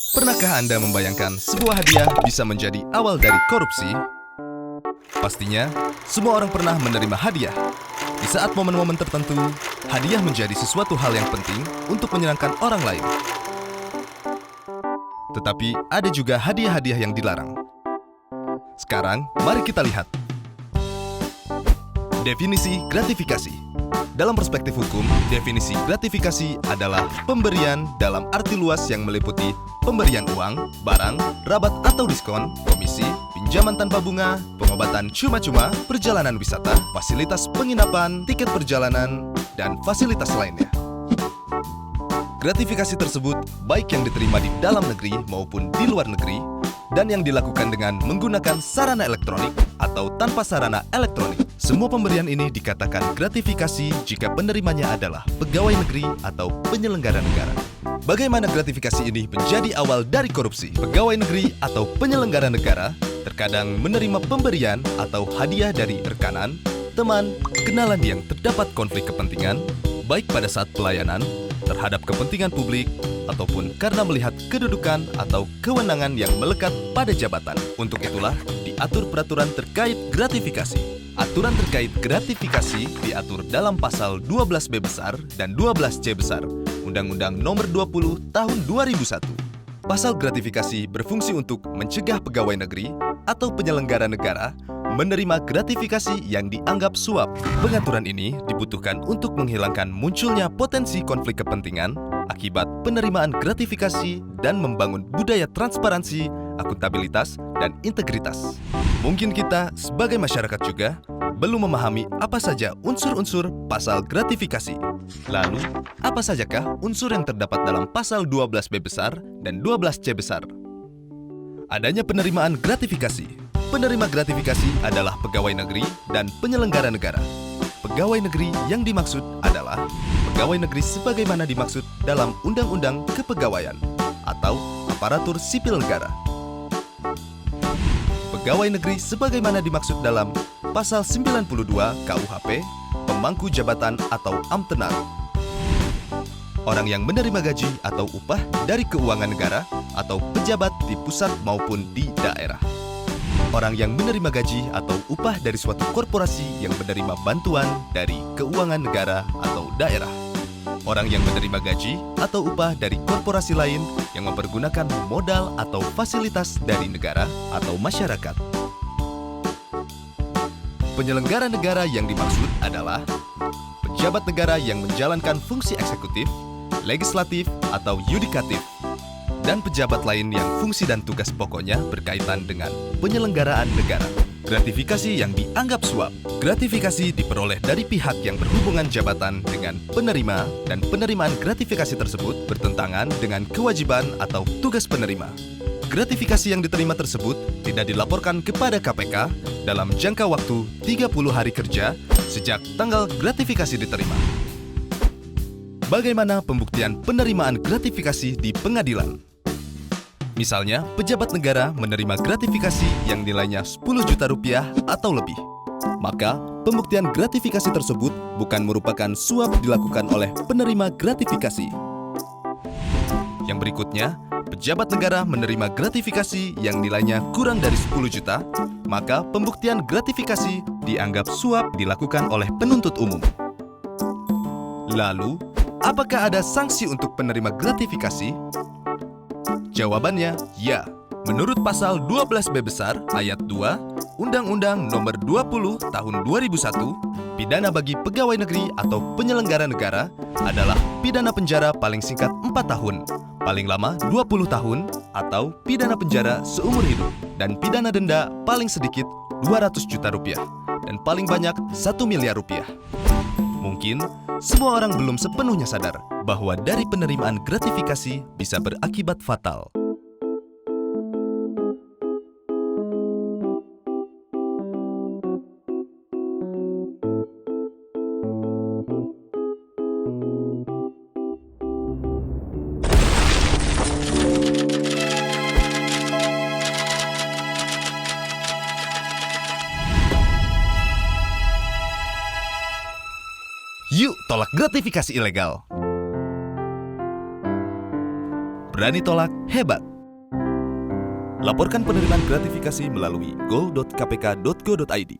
Pernahkah Anda membayangkan sebuah hadiah bisa menjadi awal dari korupsi? Pastinya, semua orang pernah menerima hadiah. Di saat momen-momen tertentu, hadiah menjadi sesuatu hal yang penting untuk menyenangkan orang lain. Tetapi ada juga hadiah-hadiah yang dilarang. Sekarang, mari kita lihat. Definisi gratifikasi. Dalam perspektif hukum, definisi gratifikasi adalah pemberian dalam arti luas yang meliputi pemberian uang, barang, rabat atau diskon, komisi, pinjaman tanpa bunga, pengobatan cuma-cuma, perjalanan wisata, fasilitas penginapan, tiket perjalanan, dan fasilitas lainnya. Gratifikasi tersebut baik yang diterima di dalam negeri maupun di luar negeri, dan yang dilakukan dengan menggunakan sarana elektronik atau tanpa sarana elektronik. Semua pemberian ini dikatakan gratifikasi jika penerimanya adalah pegawai negeri atau penyelenggara negara. Bagaimana gratifikasi ini menjadi awal dari korupsi? Pegawai negeri atau penyelenggara negara terkadang menerima pemberian atau hadiah dari rekanan, teman, kenalan yang terdapat konflik kepentingan, baik pada saat pelayanan, terhadap kepentingan publik, ataupun karena melihat kedudukan atau kewenangan yang melekat pada jabatan. Untuk itulah, diatur peraturan terkait gratifikasi. Aturan terkait gratifikasi diatur dalam pasal 12B besar dan 12C besar, Undang-Undang Nomor 20 Tahun 2001. Pasal gratifikasi berfungsi untuk mencegah pegawai negeri atau penyelenggara negara menerima gratifikasi yang dianggap suap. Pengaturan ini dibutuhkan untuk menghilangkan munculnya potensi konflik kepentingan akibat penerimaan gratifikasi dan membangun budaya transparansi, akuntabilitas, dan integritas. Mungkin kita sebagai masyarakat juga belum memahami apa saja unsur-unsur pasal gratifikasi. Lalu, apa sajakah unsur yang terdapat dalam pasal 12B besar dan 12C besar? Adanya penerimaan gratifikasi. Penerima gratifikasi adalah pegawai negeri dan penyelenggara negara. Pegawai negeri yang dimaksud adalah pegawai negeri sebagaimana dimaksud dalam Undang-Undang Kepegawaian atau aparatur sipil negara. Pegawai negeri sebagaimana dimaksud dalam Pasal 92 KUHP, pemangku jabatan atau amtenar. Orang yang menerima gaji atau upah dari keuangan negara atau pejabat di pusat maupun di daerah. Orang yang menerima gaji atau upah dari suatu korporasi yang menerima bantuan dari keuangan negara atau daerah. Orang yang menerima gaji atau upah dari korporasi lain yang mempergunakan modal atau fasilitas dari negara atau masyarakat. Penyelenggara negara yang dimaksud adalah pejabat negara yang menjalankan fungsi eksekutif, legislatif, atau yudikatif, dan pejabat lain yang fungsi dan tugas pokoknya berkaitan dengan penyelenggaraan negara. Gratifikasi yang dianggap suap. Gratifikasi diperoleh dari pihak yang berhubungan jabatan dengan penerima, dan penerimaan gratifikasi tersebut bertentangan dengan kewajiban atau tugas penerima. Gratifikasi yang diterima tersebut tidak dilaporkan kepada KPK dalam jangka waktu 30 hari kerja sejak tanggal gratifikasi diterima. Bagaimana pembuktian penerimaan gratifikasi di pengadilan? Misalnya, pejabat negara menerima gratifikasi yang nilainya 10 juta rupiah atau lebih. Maka, pembuktian gratifikasi tersebut bukan merupakan suap dilakukan oleh penerima gratifikasi. Yang berikutnya, pejabat negara menerima gratifikasi yang nilainya kurang dari 10 juta, maka pembuktian gratifikasi dianggap suap dilakukan oleh penuntut umum. Lalu, apakah ada sanksi untuk penerima gratifikasi? Jawabannya, ya. Menurut pasal 12B besar ayat 2 Undang-Undang Nomor 20 Tahun 2001, pidana bagi pegawai negeri atau penyelenggara negara adalah pidana penjara paling singkat 4 tahun, paling lama 20 tahun, atau pidana penjara seumur hidup, dan pidana denda paling sedikit 200 juta rupiah, dan paling banyak 1 miliar rupiah. Mungkin semua orang belum sepenuhnya sadar bahwa dari penerimaan gratifikasi bisa berakibat fatal. Yuk tolak gratifikasi ilegal. Berani tolak, hebat. Laporkan penerimaan gratifikasi melalui goal.kpk.go.id.